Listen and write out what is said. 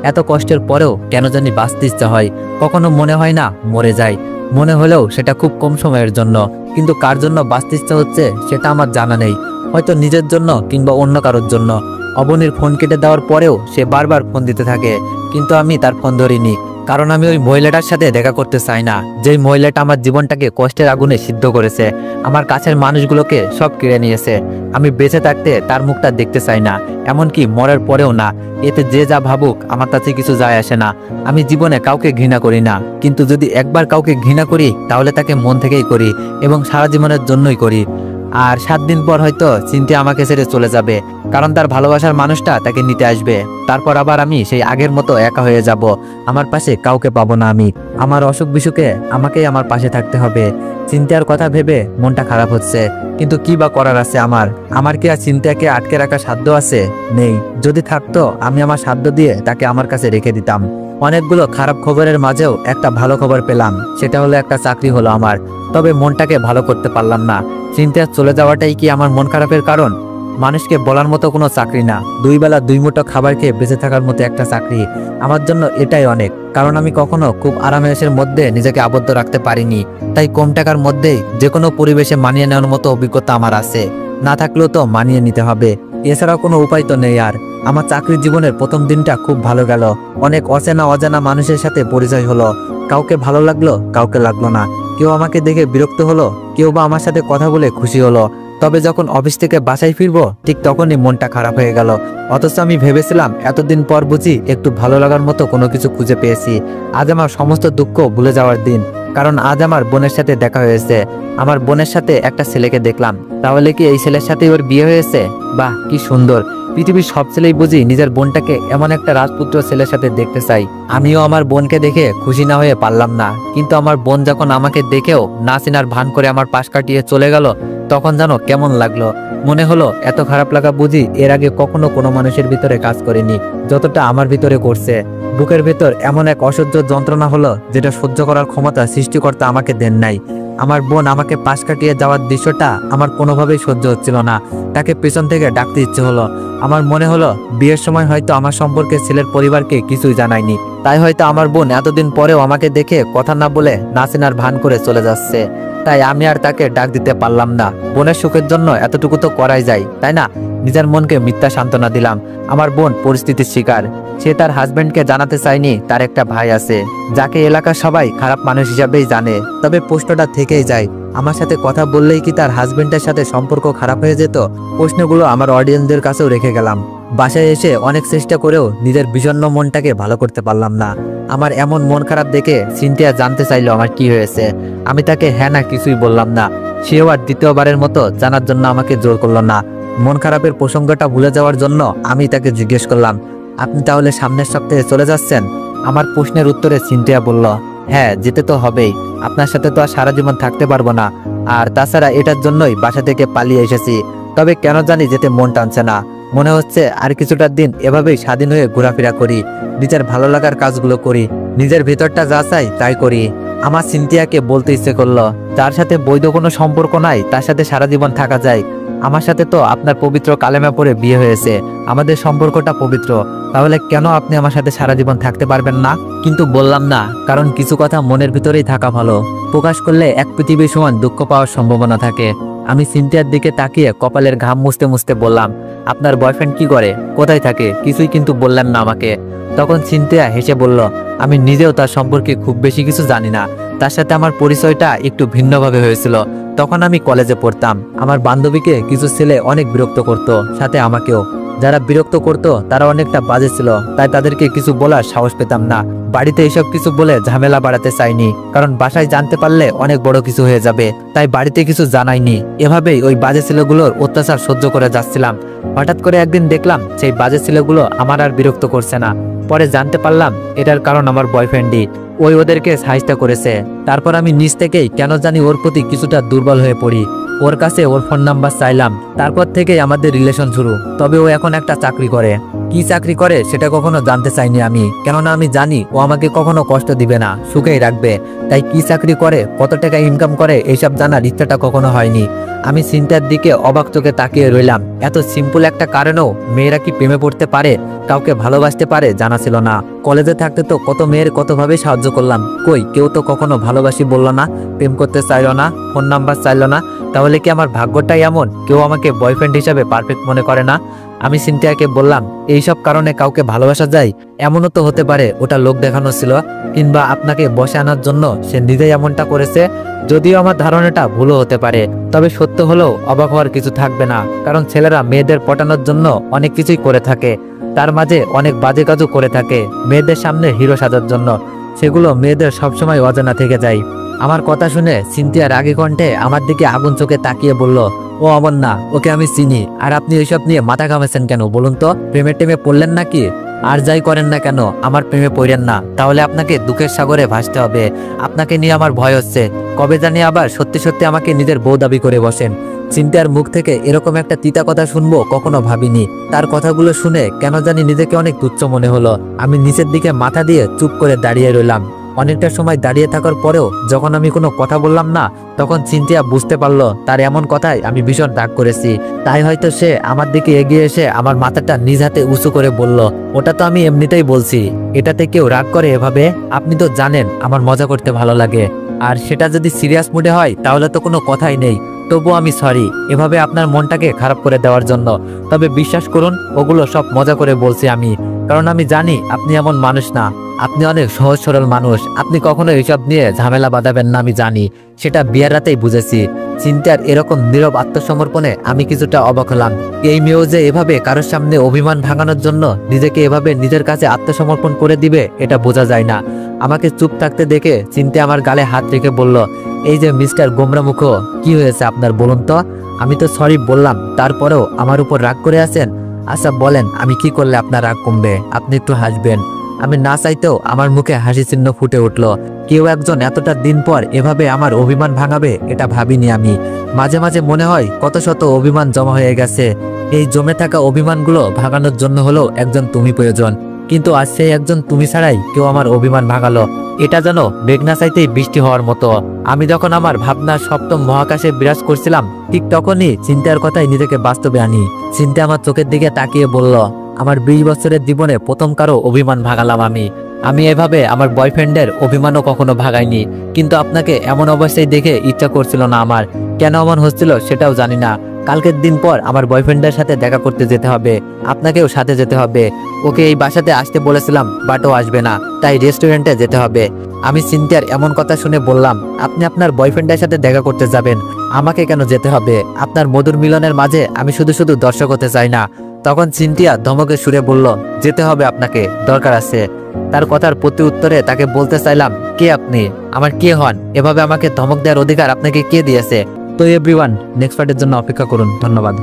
এত কষ্টের পরেও কেন জানি বাঁচতে ইচ্ছা হয়। কখনো মনে হয় না মরে যায়, মনে হলেও সেটা খুব কম সময়ের জন্য। কিন্তু কার জন্য বাঁচতে ইচ্ছা হচ্ছে সেটা আমার জানা নেই, হয়তো নিজের জন্য কিংবা অন্য কারোর জন্য। অবনীর ফোন কেটে দেওয়ার পরেও সে বারবার ফোন দিতে থাকে, কিন্তু আমি তার ফোন ধরিনি, কারণ আমি ওই মহিলাটার সাথে দেখা করতে চাই না, যেই মহিলাটা আমার জীবনটাকে কষ্টের আগুনে সিদ্ধ করেছে, আমার কাছের মানুষগুলোকে সব কেড়ে নিয়েছে। আমি বেঁচে থাকতে তার মুখটা দেখতে চাই না, এমনকি মরার পরেও না। এতে যে যা ভাবুক আমার কাছে কিছু যায় আসে না। আমি জীবনে কাউকে ঘৃণা করি না, কিন্তু যদি একবার কাউকে ঘৃণা করি তাহলে তাকে মন থেকেই করি এবং সারা জীবনের জন্যই করি। আর 7 দিন পর হয়তো চিন্তা আমাকে ছেড়ে চলে যাবে, কারণ তার ভালোবাসার মানুষটা তাকে নিতে আসবে। তারপর আবার আমি সেই আগের মতো একা হয়ে যাব, আমার পাশে কাউকে পাবো না আমি। আমার অসুখ বিসুখে আমাকেই আমার পাশে থাকতে হবে। চিন্তার কথা ভেবে মনটা খারাপ হচ্ছে, কিন্তু কি বা করার আছে আমার কি আর চিন্তাকে আটকে রাখার সাধ্য আছে? নেই। যদি থাকতো আমি আমার সাধ্য দিয়ে তাকে আমার কাছে রেখে দিতাম। অনেকগুলো খারাপ খবরের মাঝেও একটা ভালো খবর পেলাম, সেটা হলো একটা চাকরি হলো আমার। তবে মনটাকে ভালো করতে পারলাম না। চিন্তার চলে যাওয়াটাই কি আমার মন খারাপের কারণ? মানুষকে বলার মতো কোনো চাকরি না, 2 বেলা 2 মুঠো খাবার খেয়ে বেঁচে থাকার মতো একটা চাকরি আমার জন্য এটাই অনেক। কারণ আমি কখনো খুব আরামের মধ্যে নিজেকে আবদ্ধ রাখতে পারিনি, তাই কম টাকার মধ্যেই যে কোনো পরিবেশে মানিয়ে নেওয়ার মতো অভিজ্ঞতা আমার আছে। না থাকলেও তো মানিয়ে নিতে হবে, এছাড়া কোনো উপায় তো নেই আর। আমার চাকরির জীবনের প্রথম দিনটা খুব ভালো গেল। অনেক অচেনা অজানা মানুষের সাথে পরিচয় হলো, কাউকে ভালো লাগলো, কাউকে লাগলো না। কেউ আমাকে দেখে বিরক্ত হলো, কেউ বা আমার সাথে কথা বলে খুশি হলো। তবে যখন অফিস থেকে বাসায় ফিরবো ঠিক তখনই মনটা খারাপ হয়ে গেল। অথচ আমি ভেবেছিলাম এতদিন পর বুঝি একটু ভালো লাগার মতো কোনো কিছু খুঁজে পেয়েছি। আজ আমার সমস্ত দুঃখ ভুলে যাওয়ার দিন, কারণ আজ আমার বোনের সাথে দেখা হয়েছে। আমার বোনের সাথে একটা ছেলেকে দেখলাম। তাহলে কি এই ছেলের সাথে ওর বিয়ে হয়েছে? বাহ, কি সুন্দর! পৃথিবীর সব ছেলেই বুঝি নিজের বোনটাকে এমন একটা রাজপুত্র ছেলের সাথে দেখতে চাই। আমিও আমার বোনকে দেখে খুশি না হয়ে পারলাম না, কিন্তু আমার বোন যখন আমাকে দেখেও না চেনার ভান করে আমার পাশ কাটিয়ে চলে গেল, তখন যেন কেমন লাগলো। মনে হলো এত খারাপ লাগা বুঝি এর আগে কখনো কোনো মানুষের ভিতরে কাজ করেনি, যতটা আমার ভিতরে করছে। বুকের ভেতর এমন এক অসহ্য যন্ত্রণা হলো, যেটা সহ্য করার ক্ষমতা সৃষ্টিকর্তা আমাকে দেন নাই। আমার বোন আমাকে পাশ কাটিয়ে যাওয়ার দৃশ্যটা আমার কোনোভাবেই সহ্য হচ্ছিল না। তাকে পেছন থেকে ডাকতে ইচ্ছে হলো। আমার মনে হলো বিয়ের সময় হয়তো আমার সম্পর্কে ছেলের পরিবারকে কিছুই জানায়নি, তাই হয়তো আমার বোন এতদিন পরেও আমাকে দেখে কথা না বলে না চেনার ভান করে চলে যাচ্ছে। তাই আমি আর তাকে ডাক দিতে পারলাম না। বোনের সুখের জন্য এতটুকু তো করাই যায়, তাই না? নিজের মনকে মিথ্যা সান্ত্বনা দিলাম। আমার বোন পরিস্থিতির শিকার। সে তার হাজবেন্ডকে জানাতে চায়নি তার একটা ভাই আছে, যাকে এলাকার সবাই খারাপ মানুষ হিসাবেই জানে। তবে প্রশ্নটা থেকেই যায়, আমার সাথে কথা বললেই কি তার হাজবেন্ডের সাথে সম্পর্ক খারাপ হয়ে যেত? প্রশ্নগুলো আমার অডিয়েন্সদের কাছেও রেখে গেলাম। বাসায় এসে অনেক চেষ্টা করেও নিজের বিষণ্ণ মনটাকে ভালো করতে পারলাম না। আমার এমন মন খারাপ দেখে সিনথিয়া জানতে চাইলো আমার কি হয়েছে। আমি তাকে হ্যাঁ না কিছুই বললাম না। সেও আর দ্বিতীয়বারের মতো জানার জন্য আমাকে জোর করলো না। মন খারাপের প্রসঙ্গটা ভুলে যাওয়ার জন্য আমি তাকে জিজ্ঞেস করলাম, আপনি তাহলে সামনের সপ্তাহে চলে যাচ্ছেন? আমার প্রশ্নের উত্তরে সিনথিয়া বলল, হ্যাঁ, যেতে তো হবেই। আপনার সাথে তো আর সারা জীবন থাকতে পারবো না, আর তাছাড়া এটার জন্যই বাসা থেকে পালিয়ে এসেছি। তবে কেন জানি যেতে মন টানছে না। মনে হচ্ছে আর কিছুটা দিন এভাবেই স্বাধীন হয়ে ঘোরাফেরা করি, নিজের ভালো লাগার কাজগুলো করি, নিজের ভেতরটা যা চাই তাই করি। আমার সিনথিয়াকে বলতে ইচ্ছে করলো, যার সাথে বৈধ কোনো সম্পর্ক নাই তার সাথে সারা জীবন থাকা যায়। আমার সাথে তো আপনার পবিত্র কালেমা পড়ে বিয়ে হয়েছে, আমাদের সম্পর্কটা পবিত্র। তাহলে কেন আপনি আমার সাথে সারা জীবন থাকতে পারবেন না? কিন্তু বললাম না, কারণ কিছু কথা মনের ভিতরেই থাকা ভালো। প্রকাশ করলে এক পৃথিবীর সমান দুঃখ পাওয়ার সম্ভাবনা থাকে। আমি সিনথিয়ার দিকে তাকিয়ে কপালের ঘাম মুছতে মুছতে বললাম, আপনার বয়ফ্রেন্ড কি করে, কোথায় থাকে? কিছুই কিন্তু বললেন না আমাকে। তখন সিনথিয়া হেসে বলল, আমি নিজেও তার সম্পর্কে খুব বেশি কিছু জানি না। তার সাথে আমার পরিচয়টা একটু ভিন্নভাবে হয়েছিল। তখন আমি কলেজে পড়তাম। আমার বান্ধবীকে কিছু ছেলে অনেক বিরক্ত করত, সাথে আমাকেও। যারা বিরক্ত করত তারা অনেকটা বাজে ছিল, তাই তাদেরকে কিছু বলার সাহস পেতাম না। বাড়িতে এসব কিছু বলে ঝামেলা বাড়াতে চাইনি, কারণ বাসায় জানতে পারলে অনেক বড় কিছু হয়ে যাবে, তাই বাড়িতে কিছু জানাইনি। এভাবেই ওই বাজে ছেলেগুলোর অত্যাচার সহ্য করে যাচ্ছিলাম। হঠাৎ করে একদিন দেখলাম সেই বাজে ছেলেগুলো আমার আর বিরক্ত করছে না। পরে জানতে পারলাম এটার কারণ আমার বয়ফ্রেন্ডই। ওই ওদেরকে সাহায্য করেছে। তারপর আমি নিজ থেকেই কেন জানি ওর প্রতি কিছুটা দুর্বল হয়ে পড়ি। ওর কাছে ওর ফোন নাম্বার চাইলাম। তারপর থেকেই আমাদের রিলেশন শুরু। তবে ও এখন একটা চাকরি করে। কি চাকরি করে সেটা কখনো জানতে চাইনি আমি, কেননা আমি জানি ও আমাকে কখনো কষ্ট দিবে না, সুখেই রাখবে। তাই কি চাকরি করে, কত টাকা ইনকাম করে, এইসব জানার ইচ্ছাটা কখনো হয়নি। আমি সিনথিয়ার দিকে অবাক চোখে তাকিয়ে রইলাম। এত সিম্পল একটা কারণেও মেয়েরা কি প্রেমে পড়তে পারে, কাউকে ভালোবাসতে পারে জানা ছিল না। কলেজে থাকতে তো কত মেয়ের কতভাবে সাহায্য করলাম, কই কেউ তো কখনো ভালোবাসি বললো না, প্রেম করতে চাইলো না, ফোন নাম্বার চাইলো না। তাহলে কি আমার ভাগ্যটাই এমন, কেউ আমাকে বয়ফ্রেন্ড হিসাবে পারফেক্ট মনে করে না? আমি সিনথিয়াকে বললাম, এইসব কারণে কাউকে ভালোবাসা যায়? এমনও তো হতে পারে ওটা লোক দেখানো ছিল, কিংবা আপনাকে বসে আনার জন্য সে নিজেই এমনটা করেছে। যদিও আমার ধারণাটা ভুলও হতে পারে, তবে সত্য হলেও অবাক হওয়ার কিছু থাকবে না, কারণ ছেলেরা মেয়েদের পটানোর জন্য অনেক কিছুই করে থাকে, তার মাঝে অনেক বাজে কাজও করে থাকে মেয়েদের সামনে হিরো সাজার জন্য। সেগুলো মেয়েদের সবসময় অজানা থেকে যায়। আমার কথা শুনে সিনথিয়া রাগী কণ্ঠে আমার দিকে আগুন চোখে তাকিয়ে বলল, ও অমন না, ওকে আমি চিনি। আর আপনি এইসব নিয়ে মাথা ঘামাচ্ছেন কেন বলুন তো? প্রেমে টেমে পড়লেন নাকি? আর যাই করেন না কেন আমার প্রেমে পড়েন না, তাহলে আপনাকে দুঃখের সাগরে ভাসতে হবে। আপনাকে নিয়ে আমার ভয় হচ্ছে, কবে জানি আবার সত্যি সত্যি আমাকে নিজের বউ দাবি করে বসেন। সিনথিয়ার মুখ থেকে এরকম একটা তিতা কথা শুনবো কখনো ভাবিনি। তার কথাগুলো শুনে কেন জানি নিজেকে অনেক তুচ্ছ মনে হলো। আমি নিচের দিকে মাথা দিয়ে চুপ করে দাঁড়িয়ে রইলাম। অনেকটা সময় দাঁড়িয়ে থাকার পরেও যখন আমি কোনো কথা বললাম না, তখন সিনথিয়া বুঝতে পারলো তার এমন কথায় আমি ভীষণ রাগ করেছি। তাই হয়তো সে আমার দিকে এগিয়ে এসে আমার মাথাটা নিজ হাতে উঁচু করে বলল, ওটা তো আমি এমনিতেই বলছি, এটাতে কেউ রাগ করে এভাবে? আপনি তো জানেন আমার মজা করতে ভালো লাগে, আর সেটা যদি সিরিয়াস মুডে হয় তাহলে তো কোনো কথাই নেই। তবুও আমি সরি এভাবে আপনার মনটাকে খারাপ করে দেওয়ার জন্য। তবে বিশ্বাস করুন, ওগুলো সব মজা করে বলছি আমি, কারণ আমি জানি আপনি এমন মানুষ না, আপনি অনেক সহজ সরল মানুষ। আপনি কখনো এইসব নিয়ে ঝামেলা বাঁধাবেন না, আমি জানি, সেটা বিয়ের রাতেই বুঝেছি। সিনথিয়ার এরকম নীরব আত্মসমর্পণে আমি কিছুটা অবাক হলাম। এই মেয়েও যে এভাবে কারোর সামনে অভিমান ভাঙানোর জন্য নিজেকে এভাবে নিজের কাছে আত্মসমর্পণ করে দিবে, এটা বোঝা যায় না। আমাকে চুপ থাকতে দেখে সিনথিয়া আমার গালে হাত রেখে বলল, এই যে মিস্টার গোমরামুখ, কি হয়েছে আপনার বলুন তো? আমি তো সরি বললাম, তারপরেও আমার উপর রাগ করে আছেন। আচ্ছা বলেন, আমি কি করলে আপনার রাগ কমবে? আপনি একটু হাসবেন। আমি না চাইতেও আমার মুখে হাসি চিহ্ন ফুটে উঠল। কেউ একজন এতটা দিন পর এভাবে আমার অভিমান ভাঙাবে, এটা ভাবিনি আমি। মাঝে মাঝে মনে হয় কত শত অভিমান জমা হয়ে গেছে, এই জমে থাকা অভিমানগুলো ভাঙানোর জন্য হলো একজন তুমি প্রয়োজন। কিন্তু আজ সেই একজন তুমি ছাড়াই কেউ আমার অভিমান ভাঙালো। এটা যেন মেঘনা চাইতেই বৃষ্টি হওয়ার মতো। আমি যখন আমার ভাবনার সপ্তম মহাকাশে বিরাজ করছিলাম, ঠিক তখনই চিন্তার কথাই নিজেকে বাস্তবে আনি। চিন্তা আমার চোখের দিকে তাকিয়ে বলল, আমার 20 বছরের জীবনে প্রথম কারো অভিমান ভাঙালাম আমি এভাবে আমার বয়ফ্রেন্ডের অভিমানও কখনো ভাগাইনি। কিন্তু আপনাকে এমন অবস্থায় দেখে ইচ্ছা করছিল না আমার। কেন এমন হচ্ছিল সেটাও জানি না। কালকের দিন পর আমার বয়ফ্রেন্ডের সাথে দেখা করতে যেতে হবে, আপনাকেও সাথে যেতে হবে। ওকে এই বাসাতে আসতে বলেছিলাম, বাট ও আসবে না, তাই রেস্টুরেন্টে যেতে হবে। আমি সিনথিয়ার এমন কথা শুনে বললাম, আপনি আপনার বয়ফ্রেন্ডের সাথে দেখা করতে যাবেন, আমাকে কেন যেতে হবে? আপনার মধুর মিলনের মাঝে আমি শুধু শুধু দর্শক হতে চাই না। তখন সিনথিয়া ধমকে সুরে বলল, যেতে হবে আপনাকে, দরকার আছে। তার কথার প্রতি উত্তরে তাকে বলতে চাইলাম, কে আপনি? আমার কে হন? এভাবে আমাকে ধমক দেওয়ার অধিকার আপনাকে কে দিয়েছে? তো এভরিওয়ান, নেক্সট পার্টের জন্য অপেক্ষা করুন। ধন্যবাদ।